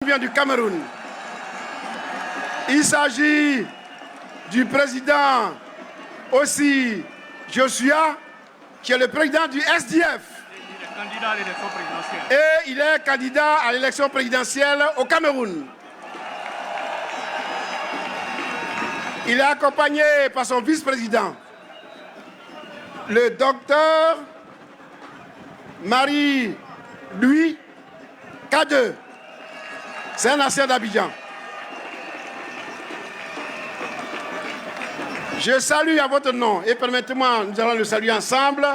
Vient du Cameroun. Il s'agit du président aussi Joshua, qui est le président du SDF. Et il est candidat à l'élection présidentielle au Cameroun. Il est accompagné par son vice-président, le docteur Marie-Louis K2. C'est un ancien d'Abidjan. Je salue à votre nom et permettez-moi, nous allons le saluer ensemble,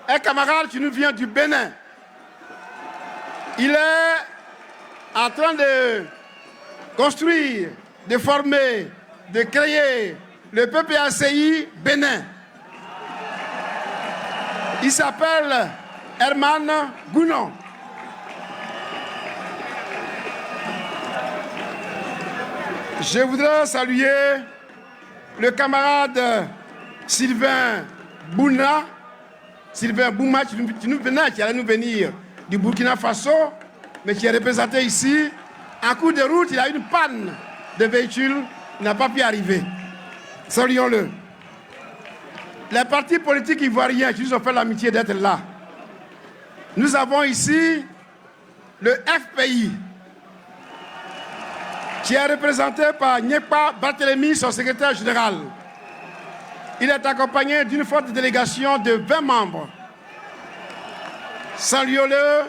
un camarade qui nous vient du Bénin. Il est en train de construire, de former, de créer le PPACI Bénin. Il s'appelle Herman Gounon. Je voudrais saluer le camarade Sylvain Bouna, Sylvain Bouma, qui allait nous venir du Burkina Faso, mais qui est représenté ici. En cours de route, il a eu une panne de véhicule, il n'a pas pu arriver. Saluons-le. Les partis politiques ivoiriens qui nous ont fait l'amitié d'être là. Nous avons ici le FPI, qui est représenté par Nyekpa Barthélemy, son secrétaire général. Il est accompagné d'une forte délégation de 20 membres. Saluons-le.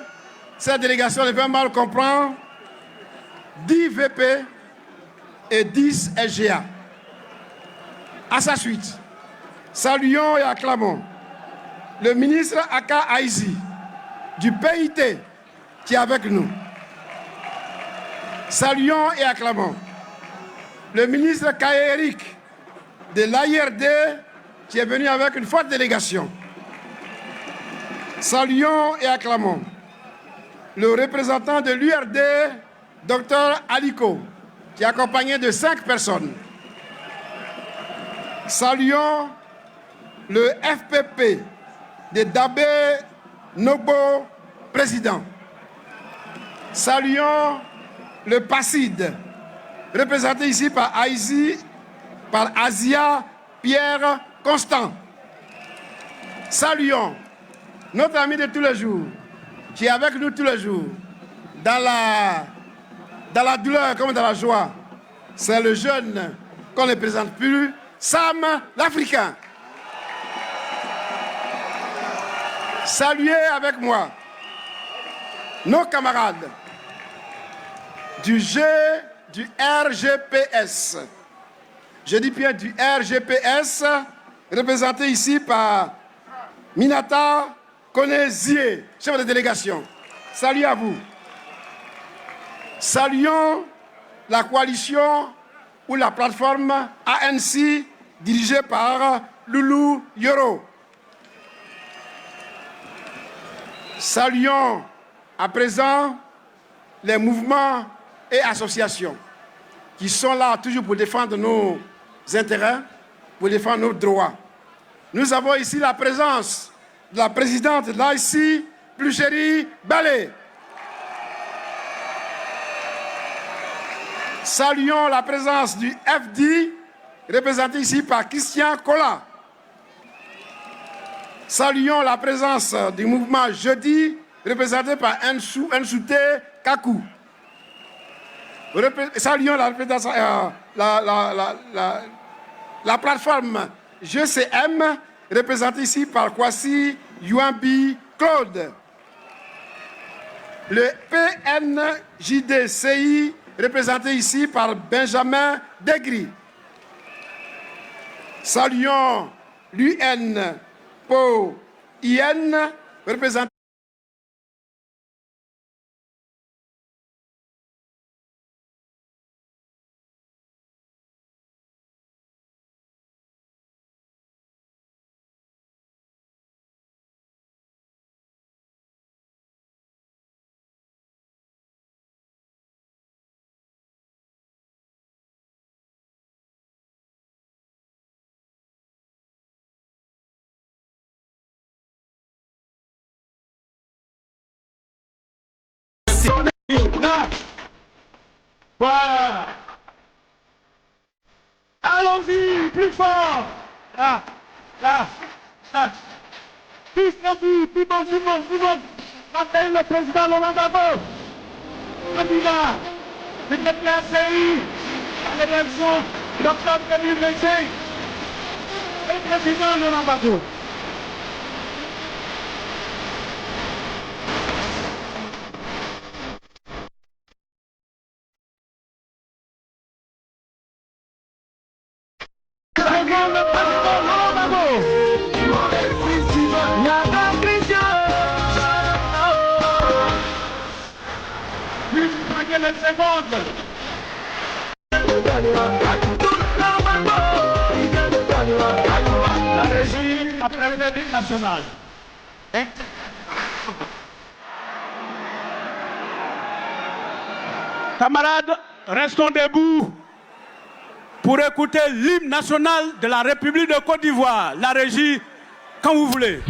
Cette délégation de 20 membres comprend 10 VP et 10 SGA. À sa suite, saluons et acclamons le ministre Aka Aïzi du PIT qui est avec nous. Saluons et acclamons le ministre Kaye de l'AIRD qui est venu avec une forte délégation. Saluons et acclamons le représentant de l'URD, Dr Aliko, qui est accompagné de 5 personnes. Saluons le FPP de Dabé Nobo, président. Saluons le PACID, représenté ici par Asia Pierre Constant. Saluons notre ami de tous les jours, qui est avec nous tous les jours, dans la douleur comme dans la joie. C'est le jeune qu'on ne présente plus, Sam l'Africain. Saluez avec moi nos camarades du RGPS. Je dis bien du RGPS, représenté ici par Minata Konezie, chef de délégation. Salut à vous. Saluons la coalition ou la plateforme ANC dirigée par Loulou Yoro. Saluons à présent les mouvements et associations qui sont là toujours pour défendre nos intérêts, pour défendre nos droits. Nous avons ici la présence de la présidente de l'AIC, Pluchéry Balé. Saluons la présence du FD, représenté ici par Christian Kola. Saluons la présence du mouvement Jeudi, représenté par Nsouté Kakou. Saluons la plateforme GCM, représentée ici par Kwasi Yuambi Claude. Le PNJDCI, représenté ici par Benjamin Degri. Saluons l'UN Po IN, représenté Voilà. Allons-y, plus fort. Là, là, là. Plus rapide, plus bon, plus bon, plus bon. Rappelle le président Laurent Gbagbo. Candidat de l'ACI à l'élection d'octobre 2025. Le président Laurent Gbagbo. La régie après l'Équipe nationale. Camarades, restons debout pour écouter l'hymne national de la République de Côte d'Ivoire. La régie, quand vous voulez.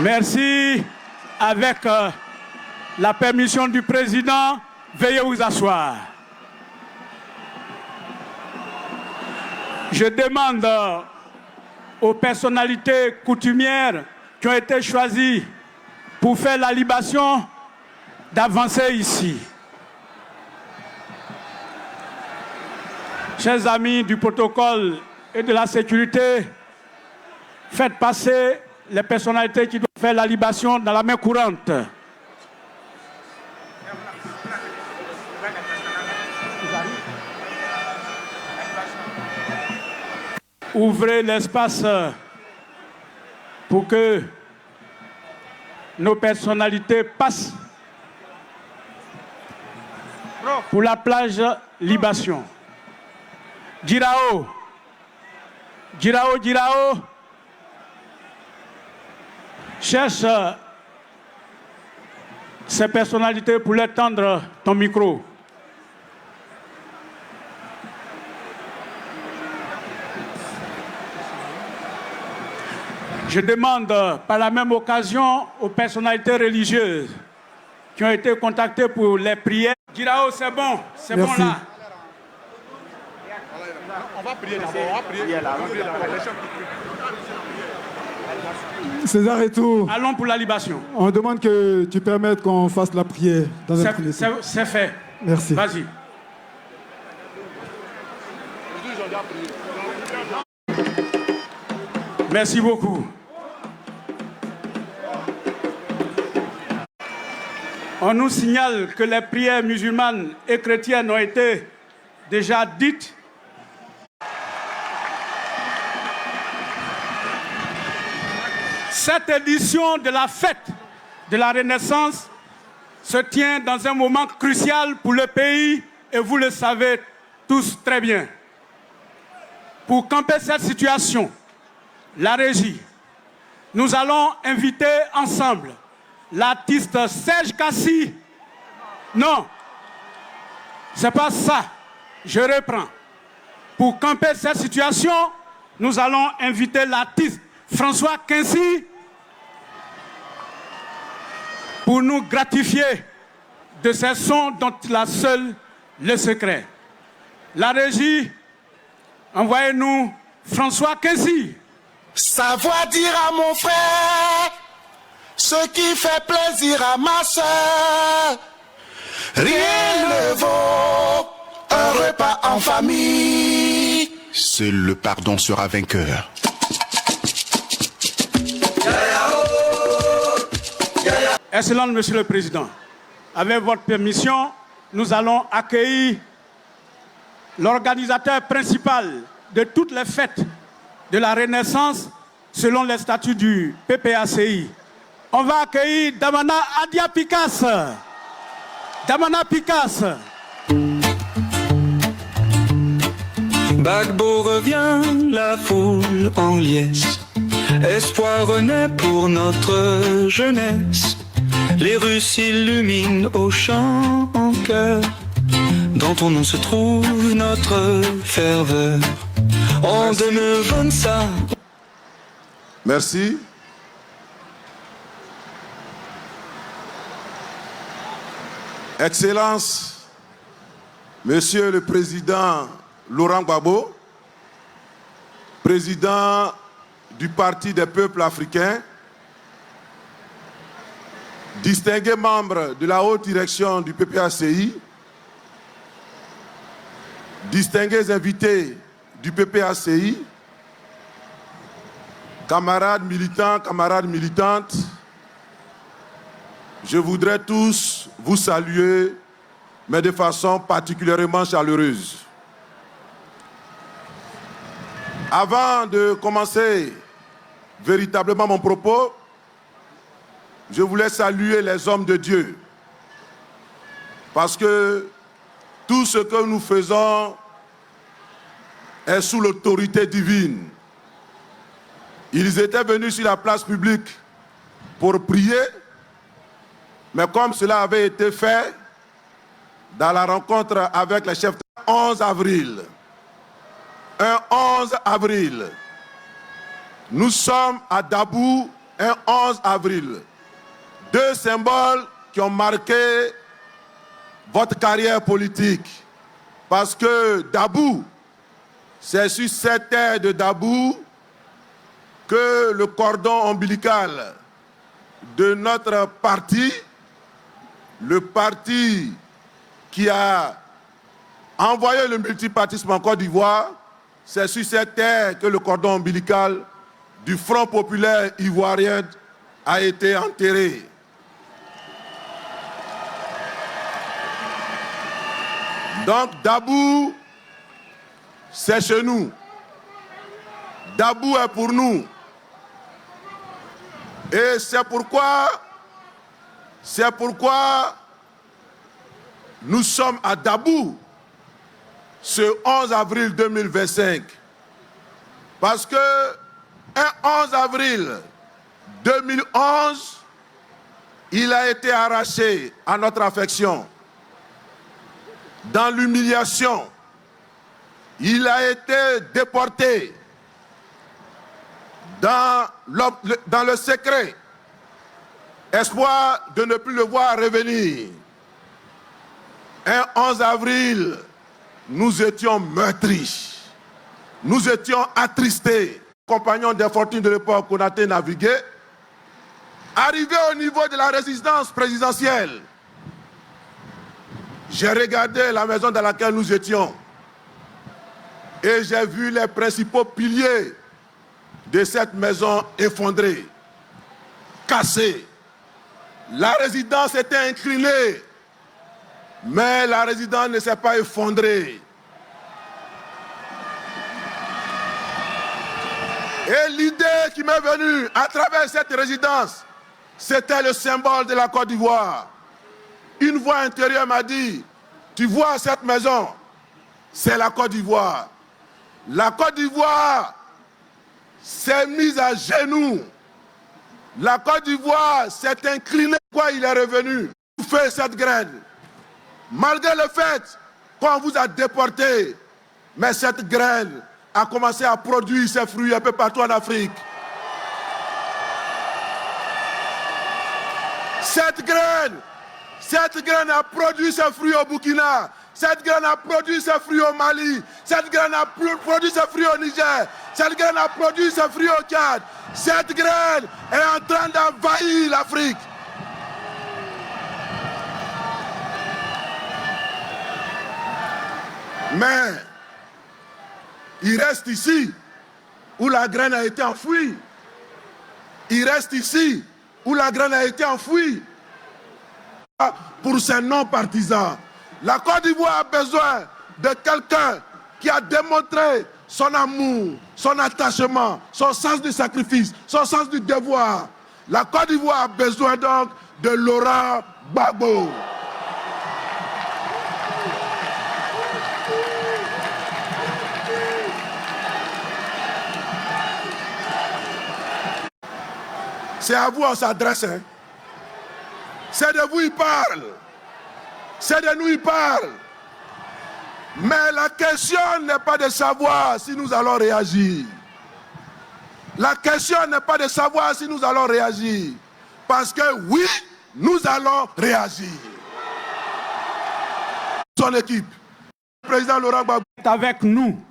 Merci. Avec la permission du président, veuillez vous asseoir. Je demande aux personnalités coutumières qui ont été choisies pour faire la libation d'avancer ici. Chers amis du protocole et de la sécurité, faites passer les personnalités qui doivent faire la libation dans la main courante. Ouvrez l'espace pour que nos personnalités passent pour la plage libation. Girao, Girao, Girao. Cherche ces personnalités pour leur tendre ton micro. Je demande par la même occasion aux personnalités religieuses qui ont été contactées pour les prières. Girao, c'est bon là. On va prier d'abord, on va prier d'abord. César et tout. Allons pour la libation. On demande que tu permettes qu'on fasse la prière dans un premier temps. C'est fait. Merci. Vas-y. Merci beaucoup. On nous signale que les prières musulmanes et chrétiennes ont été déjà dites. Cette édition de la fête de la Renaissance se tient dans un moment crucial pour le pays et vous le savez tous très bien. Pour camper cette situation, la régie nous allons inviter ensemble l'artiste Serge Kassi. Non, c'est pas ça. Je reprends. Pour camper cette situation, nous allons inviter l'artiste François Quincy pour nous gratifier de ces sons dont il a seul le secret. La régie, envoyez-nous François Quincy. Savoir dire à mon frère ce qui fait plaisir à ma soeur. Rien ne vaut un repas en famille. Seul le pardon sera vainqueur. Excellent, Monsieur le Président. Avec votre permission, nous allons accueillir l'organisateur principal de toutes les fêtes de la Renaissance selon les statuts du PPACI. On va accueillir Damana Adia Picasse. Damana Picasse. Gbagbo revient, la foule en liesse. Espoir renaît pour notre jeunesse. Les rues s'illuminent au chant en chœur. Dans ton nom se trouve notre ferveur. En 2025. Merci. Excellence, Monsieur le Président Laurent Gbagbo, Président du Parti des peuples africains, distingués membres de la haute direction du PPACI, distingués invités du PPACI, camarades militants, camarades militantes, je voudrais tous vous saluer, mais de façon particulièrement chaleureuse. Avant de commencer véritablement mon propos, je voulais saluer les hommes de Dieu, parce que tout ce que nous faisons est sous l'autorité divine. Ils étaient venus sur la place publique pour prier, mais comme cela avait été fait dans la rencontre avec les chefs, 11 avril, un 11 avril, nous sommes à Dabou, un 11 avril. Deux symboles qui ont marqué votre carrière politique. Parce que Dabou, c'est sur cette terre de Dabou que le cordon ombilical de notre parti, le parti qui a envoyé le multipartisme en Côte d'Ivoire, c'est sur cette terre que le cordon ombilical du Front populaire ivoirien a été enterré. Donc Dabou, c'est chez nous. Dabou est pour nous. Et c'est pourquoi nous sommes à Dabou ce 11 avril 2025. Parce que un 11 avril 2011, il a été arraché à notre affection. Dans l'humiliation, il a été déporté dans le secret, espoir de ne plus le voir revenir. Un 11 avril, nous étions meurtris, nous étions attristés. Compagnon des fortunes de l'époque, on a été navigué, arrivé au niveau de la résidence présidentielle. J'ai regardé la maison dans laquelle nous étions et j'ai vu les principaux piliers de cette maison effondrés, cassés. La résidence était inclinée, mais la résidence ne s'est pas effondrée. Et l'idée qui m'est venue à travers cette résidence, c'était le symbole de la Côte d'Ivoire. Une voix intérieure m'a dit, tu vois cette maison, c'est la Côte d'Ivoire. La Côte d'Ivoire s'est mise à genoux La Côte d'Ivoire s'est inclinée quand il est revenu pour faire cette graine. Malgré le fait qu'on vous a déporté, mais cette graine a commencé à produire ses fruits un peu partout en Afrique. Cette graine a produit ses fruits au Burkina. Cette graine a produit ses fruits au Mali. Cette graine a produit ses fruits au Niger. Cette graine a produit ses fruits au Tchad. Cette graine est en train d'envahir l'Afrique. Mais il reste ici où la graine a été enfouie. Il reste ici où la graine a été enfouie. Pour ses non-partisans. La Côte d'Ivoire a besoin de quelqu'un qui a démontré son amour, son attachement, son sens du sacrifice, son sens du devoir. La Côte d'Ivoire a besoin donc de Laurent Gbagbo. C'est à vous on s'adresse. Hein? C'est de vous il parle. C'est de nous il parle. Mais la question n'est pas de savoir si nous allons réagir. La question n'est pas de savoir si nous allons réagir. Parce que oui, nous allons réagir. Son équipe, le président Laurent Gbagbo est avec nous.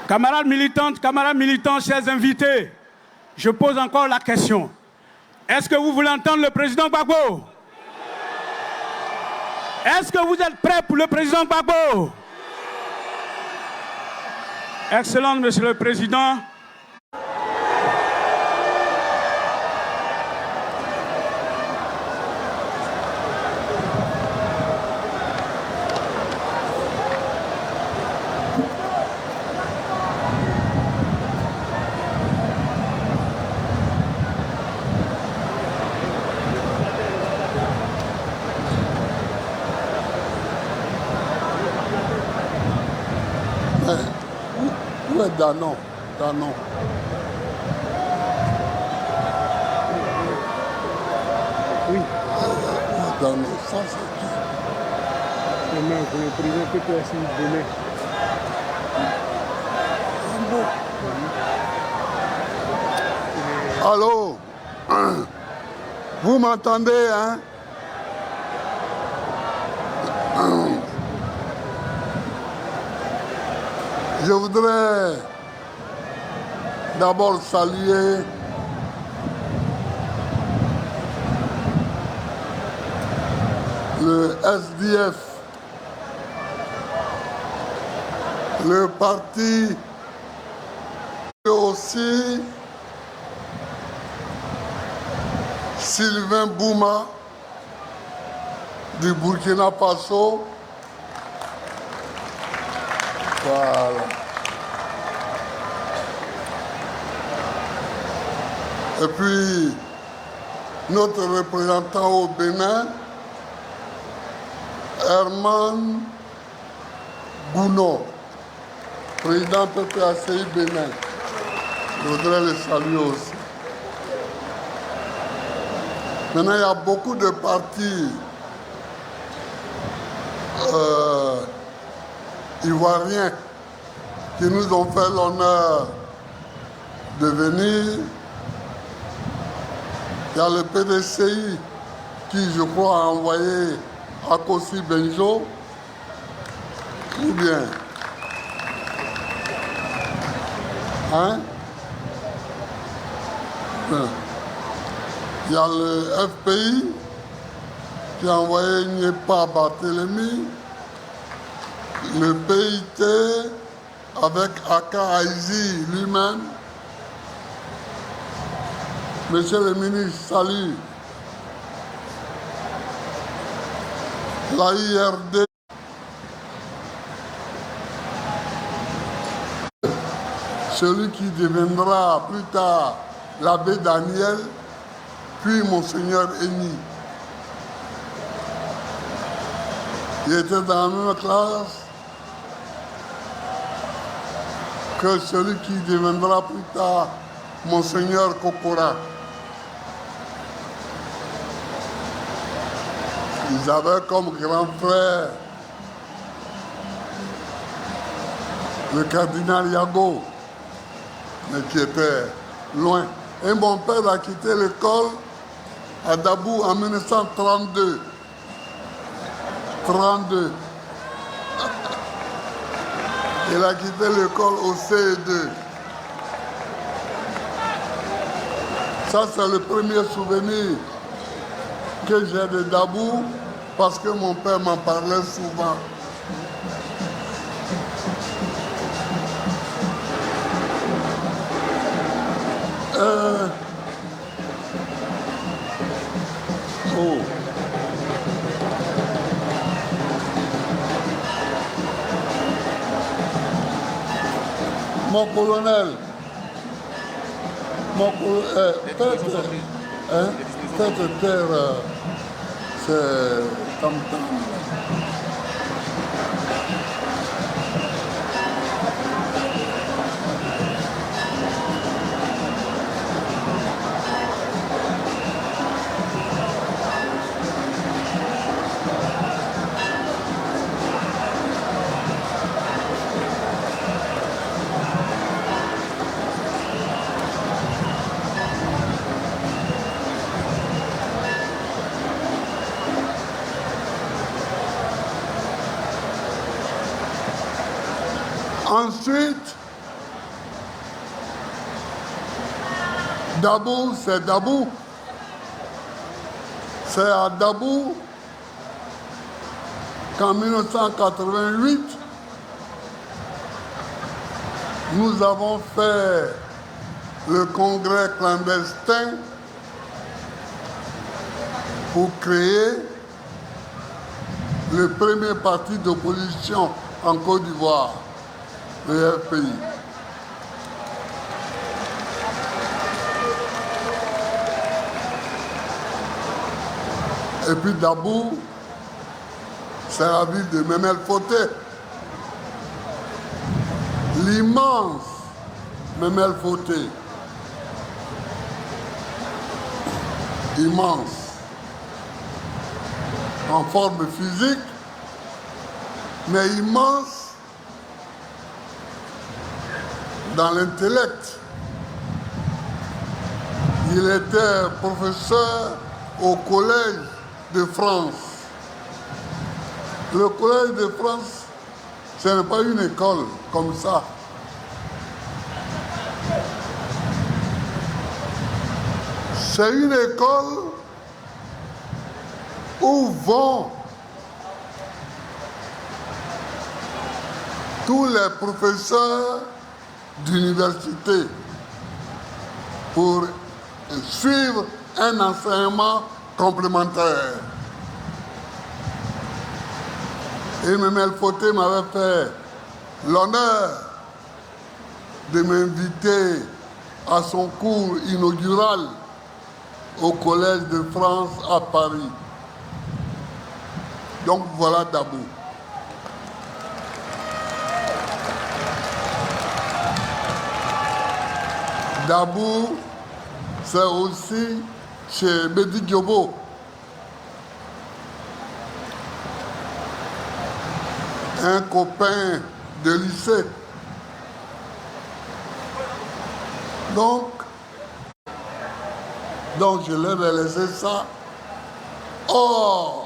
Camarades militantes, camarades militants, chers invités, je pose encore la question. Est-ce que vous voulez entendre le président Gbagbo? Est-ce que vous êtes prêts pour le président Gbagbo? Excellent, Monsieur le Président. Où est Danon? Danon. Oui. Danon, ça c'est qui? Demain, vous le président peut aussi demain. Allô? Vous m'entendez, hein? Je voudrais d'abord saluer le SDF, le parti et aussi Sylvain Bouma du Burkina Faso. Voilà. Et puis, notre représentant au Bénin, Herman Gounod, président PPACI Bénin. Je voudrais le saluer aussi. Maintenant, il y a beaucoup de partis ivoiriens qui nous ont fait l'honneur de venir. Il y a le PDCI qui, je crois, a envoyé Akossi Benjo. Ou bien. Hein? Il y a le FPI qui a envoyé Nyepa Barthélemy. Le PIT avec Aka Aizi lui-même. Monsieur le ministre, salut. La IRD, celui qui deviendra plus tard l'abbé Daniel, puis Monseigneur Eni. Il était dans la même classe que celui qui deviendra plus tard Monseigneur Kokora. Ils avaient comme grand frère le cardinal Yago, mais qui était loin. Et mon père a quitté l'école à Dabou en 1932. 32. Il a quitté l'école au CE2. Ça, c'est le premier souvenir que j'ai de Dabou, parce que mon père m'en parlait souvent. Mon colonel, cette terre, c'est tam-tam. Ensuite, Dabou, c'est Dabou. C'est à Dabou qu'en 1988, nous avons fait le congrès clandestin pour créer le premier parti d'opposition en Côte d'Ivoire. Le RPI. Et puis Dabou, c'est la ville de Memel Foté. L'immense Memel Foté. Immense. En forme physique, mais immense dans l'intellect. Il était professeur au Collège de France. Le Collège de France, ce n'est pas une école comme ça. C'est une école où vont tous les professeurs d'université pour suivre un enseignement complémentaire. Et Memel Foté m'avait fait l'honneur de m'inviter à son cours inaugural au Collège de France à Paris. Donc voilà Dabou. Dabou, c'est aussi chez Bedi Diobo. Un copain de lycée. Donc je leur ai laissé ça. Oh!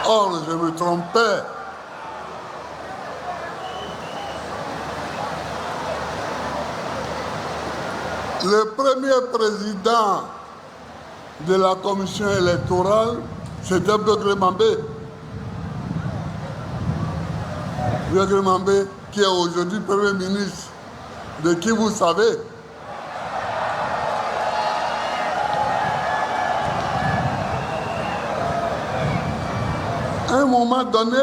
Or, je me trompais. Le premier président de la commission électorale, c'était Begré Mambé. Begré Mambé, qui est aujourd'hui Premier ministre, de qui vous savez. moment donné,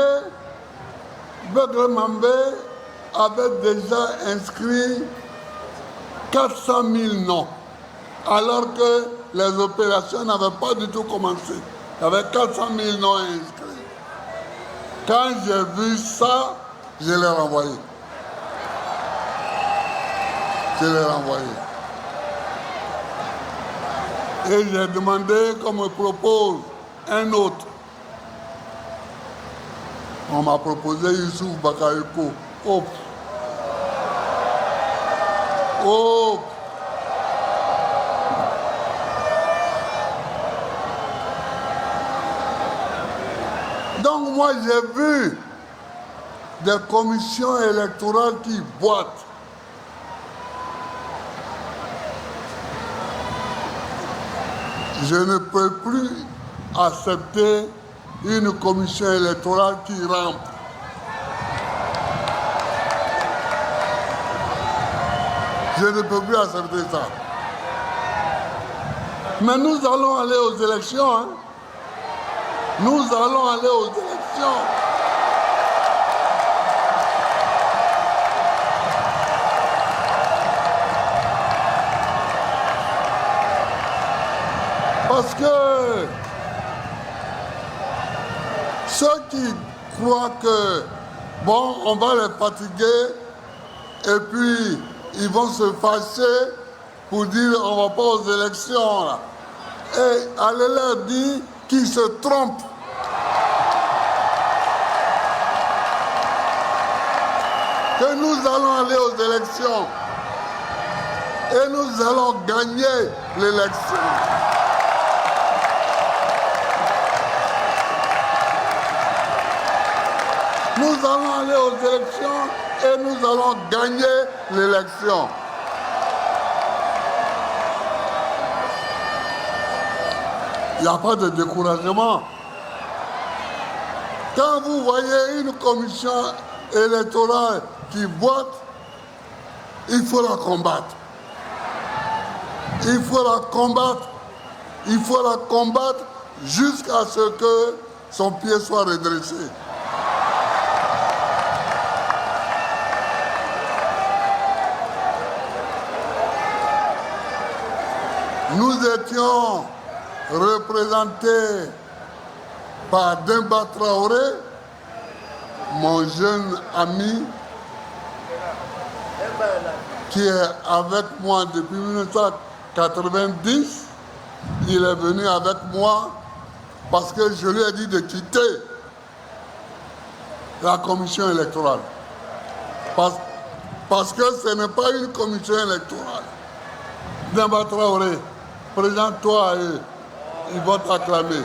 Begle Mambé avait déjà inscrit 400 000 noms, alors que les opérations n'avaient pas du tout commencé. Il y avait 400 000 noms inscrits. Quand j'ai vu ça, je l'ai renvoyé. Je l'ai renvoyé. Et j'ai demandé qu'on me propose un autre. On m'a proposé Youssouf Bakayoko. Oh. Oh. Donc moi j'ai vu des commissions électorales qui boitent. Je ne peux plus accepter une commission électorale qui rampe. Je ne peux plus accepter ça. Mais nous allons aller aux élections. Hein? Nous allons aller aux élections. Parce que ceux qui croient que, bon, on va les fatiguer et puis ils vont se fâcher pour dire on ne va pas aux élections. Là. Et allez leur dire qu'ils se trompent. Que nous allons aller aux élections et nous allons gagner l'élection. Nous allons aller aux élections et nous allons gagner l'élection. Il n'y a pas de découragement. Quand vous voyez une commission électorale qui boite, il faut la combattre. Il faut la combattre. Il faut la combattre jusqu'à ce que son pied soit redressé. Nous étions représentés par Demba Traoré, mon jeune ami, qui est avec moi depuis 1990. Il est venu avec moi parce que je lui ai dit de quitter la commission électorale. Parce que ce n'est pas une commission électorale. Demba Traoré, présente-toi à eux. Ils vont t'acclamer.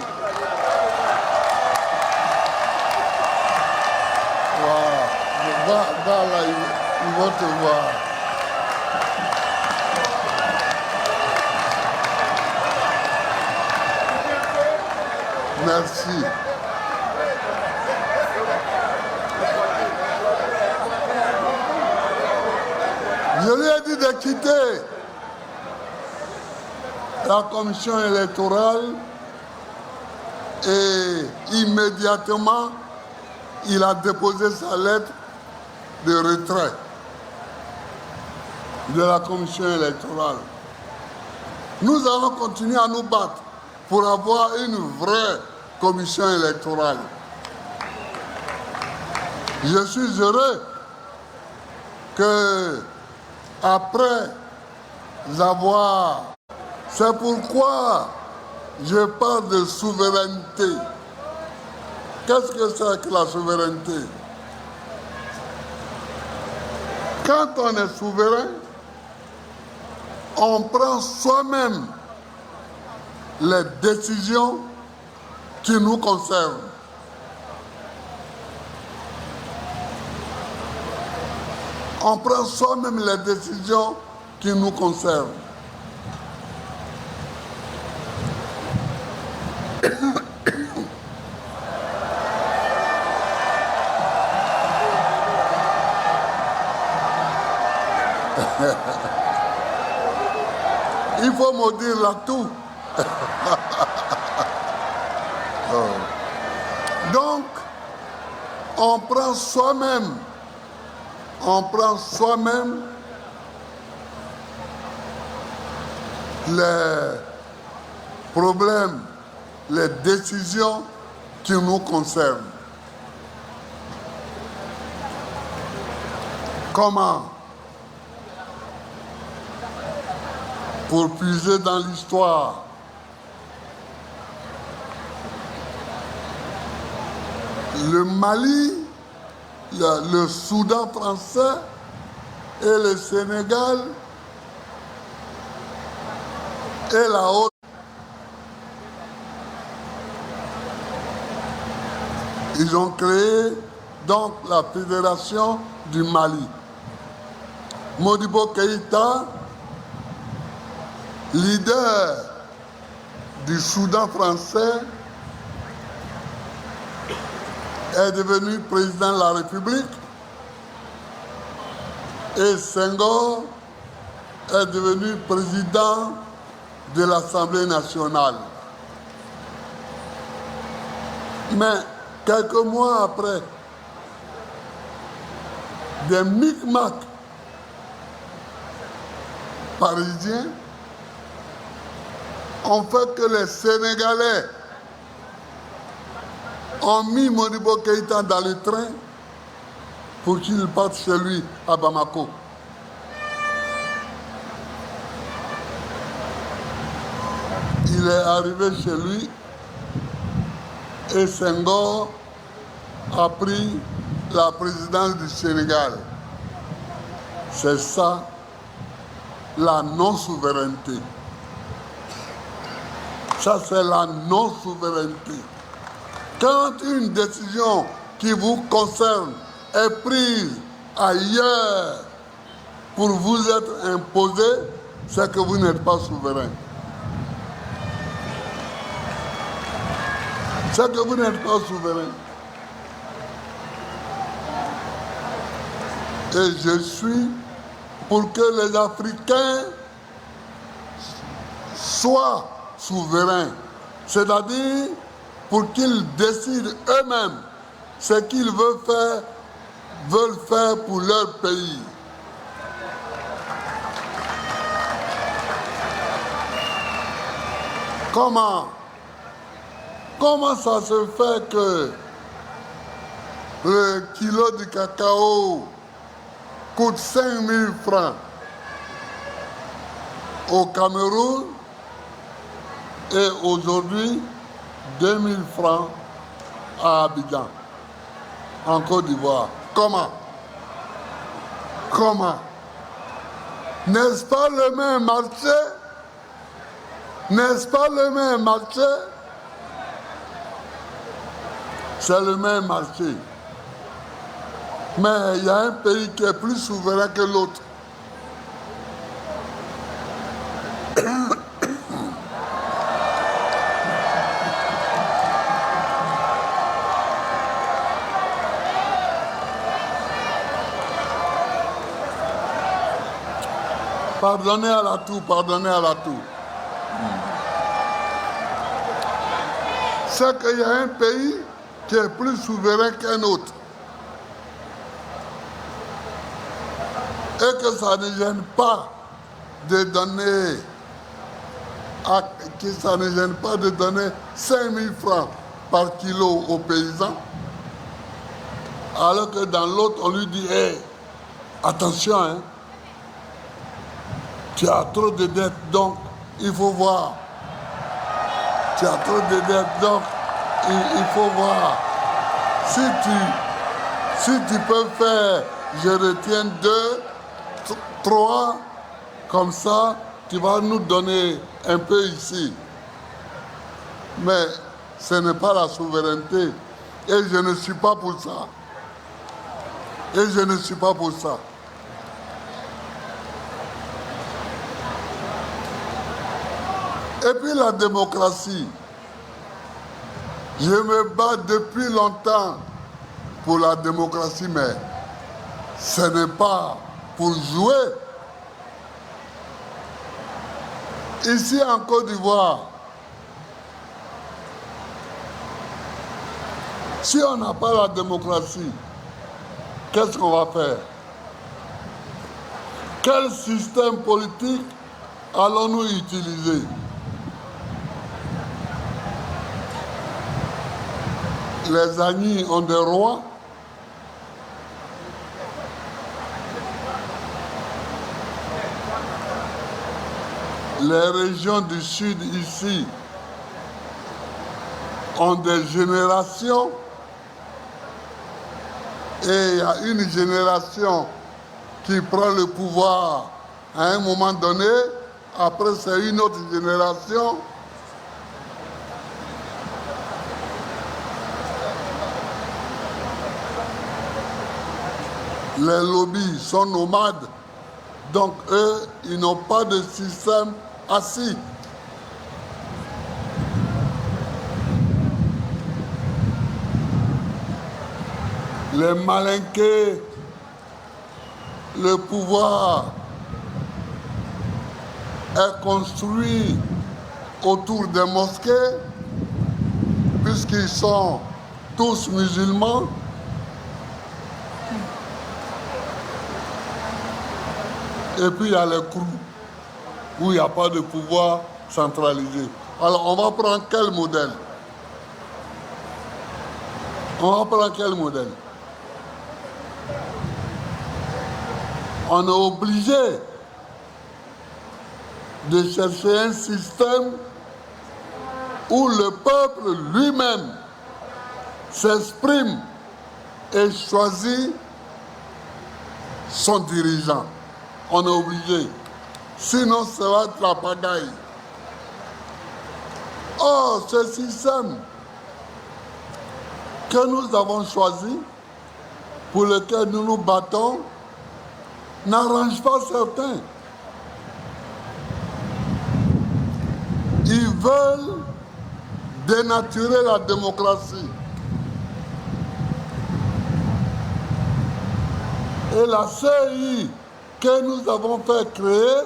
Wow. Va là, ils vont te voir. Merci. Je lui ai dit de quitter la commission électorale et immédiatement, il a déposé sa lettre de retrait de la commission électorale. Nous allons continuer à nous battre pour avoir une vraie commission électorale. Je suis heureux que, après avoir... C'est pourquoi je parle de souveraineté. Qu'est-ce que c'est que la souveraineté? Quand on est souverain, on prend soi-même les décisions qui nous concernent. On prend soi-même les décisions qui nous concernent. Il faut me dire là tout. Donc, on prend soi-même les problèmes, les décisions qui nous concernent. Comment? Pour puiser dans l'histoire, le Mali, le Soudan français et le Sénégal et la haute. Ils ont créé donc la Fédération du Mali. Modibo Keïta, leader du Soudan français, est devenu président de la République et Senghor est devenu président de l'Assemblée nationale. Mais quelques mois après, des micmacs parisiens ont fait que les Sénégalais ont mis Modibo Keïta dans le train pour qu'il parte chez lui à Bamako. Il est arrivé chez lui et Senghor a pris la présidence du Sénégal. C'est ça, la non-souveraineté. Ça, c'est la non-souveraineté. Quand une décision qui vous concerne est prise ailleurs pour vous être imposée, c'est que vous n'êtes pas souverain. C'est que vous n'êtes pas souverain. Et je suis pour que les Africains soient souverains. C'est-à-dire pour qu'ils décident eux-mêmes ce qu'ils veulent faire pour leur pays. Comment ça se fait que le kilo de cacao coûte 5 000 francs au Cameroun et aujourd'hui 2 000 francs à Abidjan, en Côte d'Ivoire? Comment? N'est-ce pas le même marché? N'est-ce pas le même marché? C'est le même marché. Mais il y a un pays qui est plus souverain que l'autre. Pardonnez à la toux. C'est qu'il y a un pays qui est plus souverain qu'un autre. Et que ça ne gêne pas de donner, que ça ne gêne pas de donner 5 000 francs par kilo aux paysans, alors que dans l'autre, on lui dit, hey, attention, hein, tu as trop de dettes, donc il faut voir. Tu as trop de dettes, donc il faut voir. Si tu peux faire, je retiens 2, 3, comme ça, tu vas nous donner un peu ici. Mais ce n'est pas la souveraineté. Et je ne suis pas pour ça. Et puis la démocratie. Je me bats depuis longtemps pour la démocratie, mais ce n'est pas pour jouer. Ici en Côte d'Ivoire, Si on n'a pas la démocratie, qu'est-ce qu'on va faire? Quel système politique allons-nous utiliser? Les Agnis ont des rois. Les régions du sud ici ont des générations. Et il y a une génération qui prend le pouvoir à un moment donné. Après, c'est une autre génération. Les lobbies sont nomades, donc eux, ils n'ont pas de système assis. Les malinqués, le pouvoir est construit autour des mosquées, puisqu'ils sont tous musulmans. Et puis il y a les crews, où il n'y a pas de pouvoir centralisé. Alors on va prendre quel modèle? On va prendre quel modèle? On est obligé de chercher un système où le peuple lui-même s'exprime et choisit son dirigeant. On est obligé. Sinon, ça va être la pagaille. Or, ce système que nous avons choisi, pour lequel nous nous battons, n'arrange pas certains. Ils veulent dénaturer la démocratie. Et la CEI que nous avons fait créer,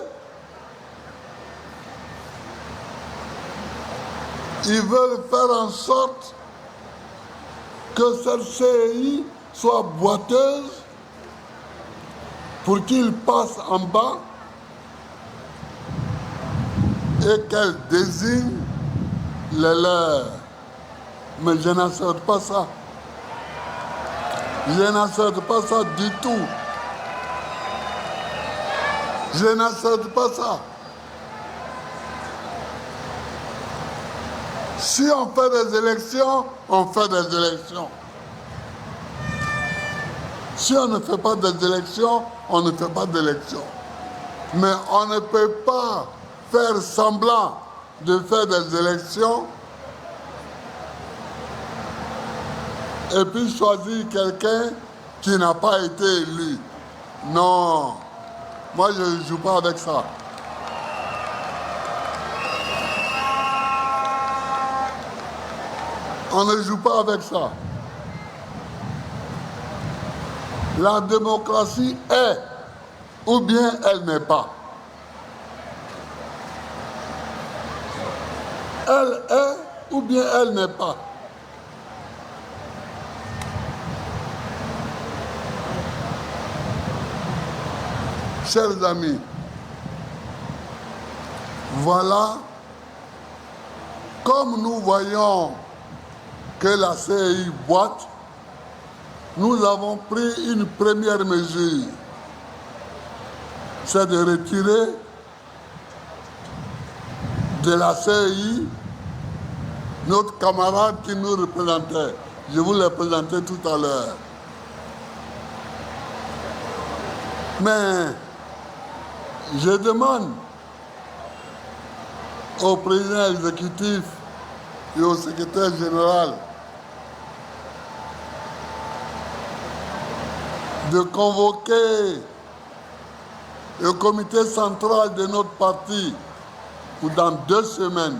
ils veulent faire en sorte que cette CEI soit boiteuse pour qu'il passe en bas et qu'elle désigne les leurs. Mais je n'accepte pas ça. Je n'accepte pas ça du tout. Je n'accepte pas ça. Si on fait des élections, on fait des élections. Si on ne fait pas des élections, on ne fait pas d'élections. Mais on ne peut pas faire semblant de faire des élections et puis choisir quelqu'un qui n'a pas été élu. Non, moi je ne joue pas avec ça. On ne joue pas avec ça. La démocratie est, ou bien elle n'est pas. Elle est, ou bien elle n'est pas. Chers amis, voilà, comme nous voyons que la CEI boite, nous avons pris une première mesure, c'est de retirer de la CEI notre camarade qui nous représentait. Je vous l'ai présenté tout à l'heure. Mais je demande au président exécutif et au secrétaire général de convoquer le comité central de notre parti pour dans 2 semaines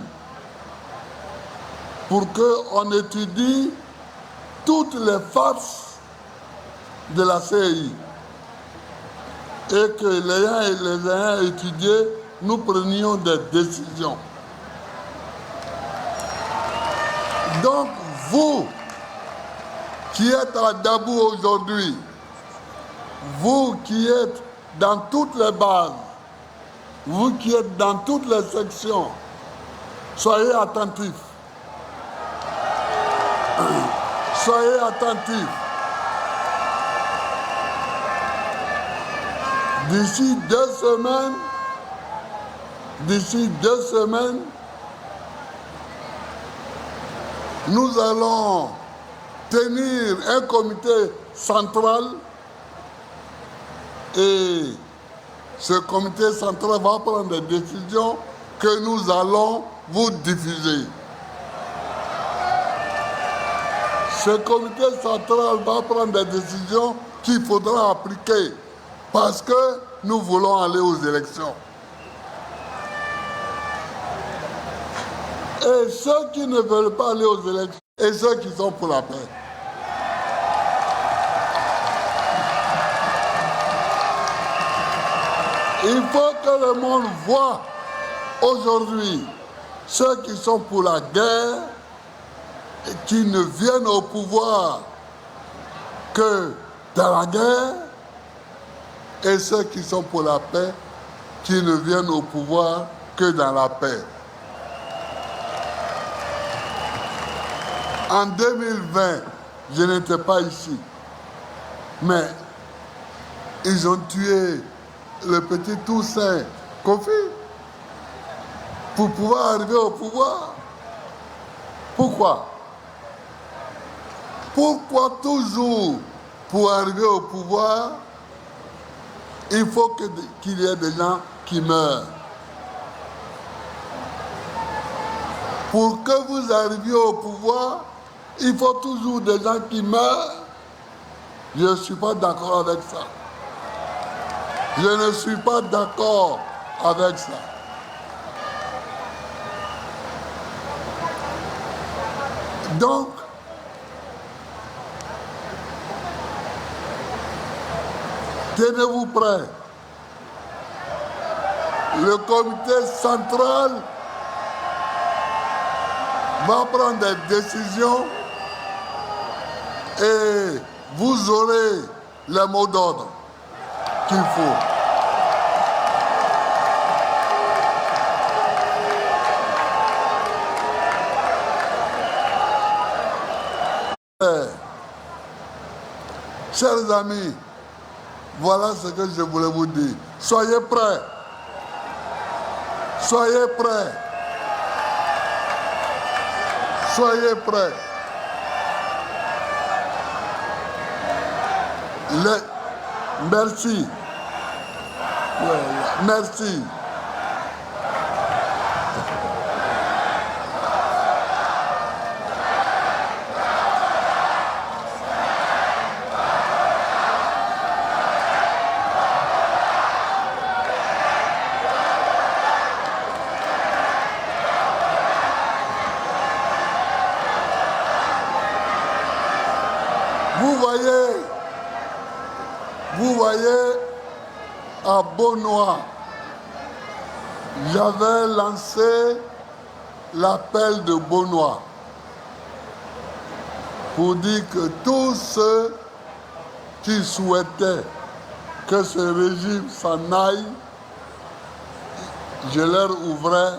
pour qu'on étudie toutes les faces de la CEI et que les ayant étudiés, nous prenions des décisions. Donc vous, qui êtes à Dabou aujourd'hui, vous qui êtes dans toutes les bases, vous qui êtes dans toutes les sections, soyez attentifs. Soyez attentifs. D'ici 2 semaines, nous allons tenir un comité central et ce comité central va prendre des décisions que nous allons vous diffuser. Ce comité central va prendre des décisions qu'il faudra appliquer parce que nous voulons aller aux élections. Et ceux qui ne veulent pas aller aux élections, et ceux qui sont pour la paix. Il faut que le monde voie aujourd'hui ceux qui sont pour la guerre et qui ne viennent au pouvoir que dans la guerre et ceux qui sont pour la paix qui ne viennent au pouvoir que dans la paix. En 2020, je n'étais pas ici, mais ils ont tué le petit Toussaint Kofi pour pouvoir arriver au pouvoir. Pourquoi? Pourquoi toujours, pour arriver au pouvoir, il faut qu'il y ait des gens qui meurent? Pour que vous arriviez au pouvoir, il faut toujours des gens qui meurent. Je ne suis pas d'accord avec ça. Je ne suis pas d'accord avec ça. Donc, tenez-vous prêts. Le comité central va prendre des décisions et vous aurez les mots d'ordre qu'il faut. Chers amis, voilà ce que je voulais vous dire. Soyez prêts. Soyez prêts. Soyez prêts. Merci. Merci. Vous voyez, à Beaunois, j'avais lancé l'appel de Beaunois pour dire que tous ceux qui souhaitaient que ce régime s'en aille, je leur ouvrais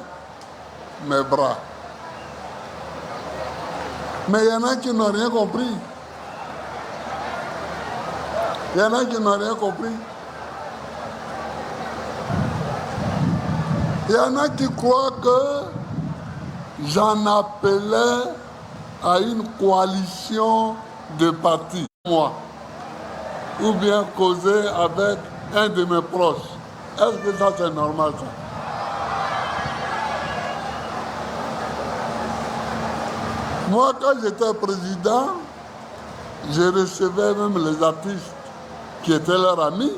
mes bras. Mais il y en a qui n'ont rien compris. Il y en a qui n'ont rien compris. Il y en a qui croient que j'en appelais à une coalition de partis, moi, ou bien causer avec un de mes proches. Est-ce que ça c'est normal ça? Moi, quand j'étais président, je recevais même les artistes qui étaient leurs amis.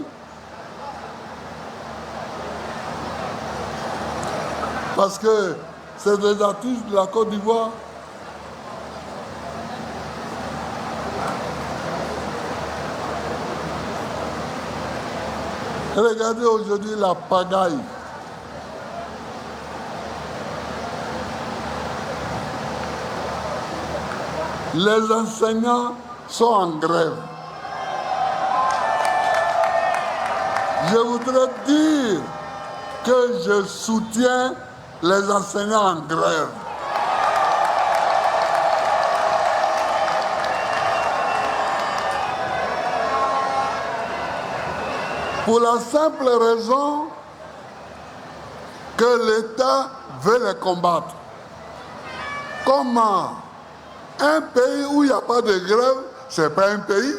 Parce que c'est des artistes de la Côte d'Ivoire. Regardez aujourd'hui la pagaille. Les enseignants sont en grève. Je voudrais dire que je soutiens les enseignants en grève. Pour la simple raison que l'État veut les combattre. Comment un pays où il n'y a pas de grève, ce n'est pas un pays?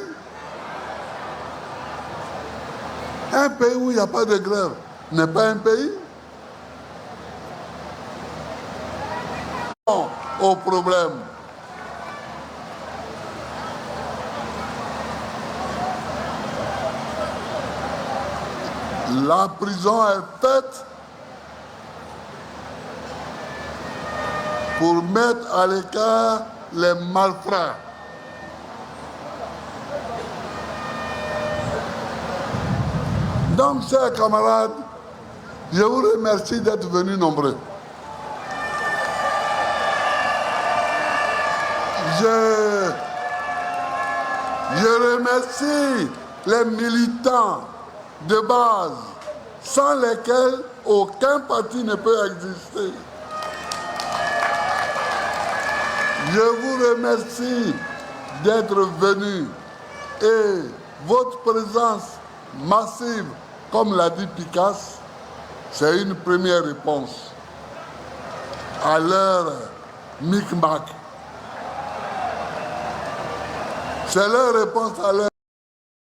Un pays où il n'y a pas de grève n'est pas un pays? Au problème. La prison est faite pour mettre à l'écart les malfrats. Donc, chers camarades, je vous remercie d'être venus nombreux. Je remercie les militants de base, sans lesquels aucun parti ne peut exister. Je vous remercie d'être venus et votre présence massive, comme l'a dit Picasse, c'est une première réponse à leur micmac. C'est leur réponse à leur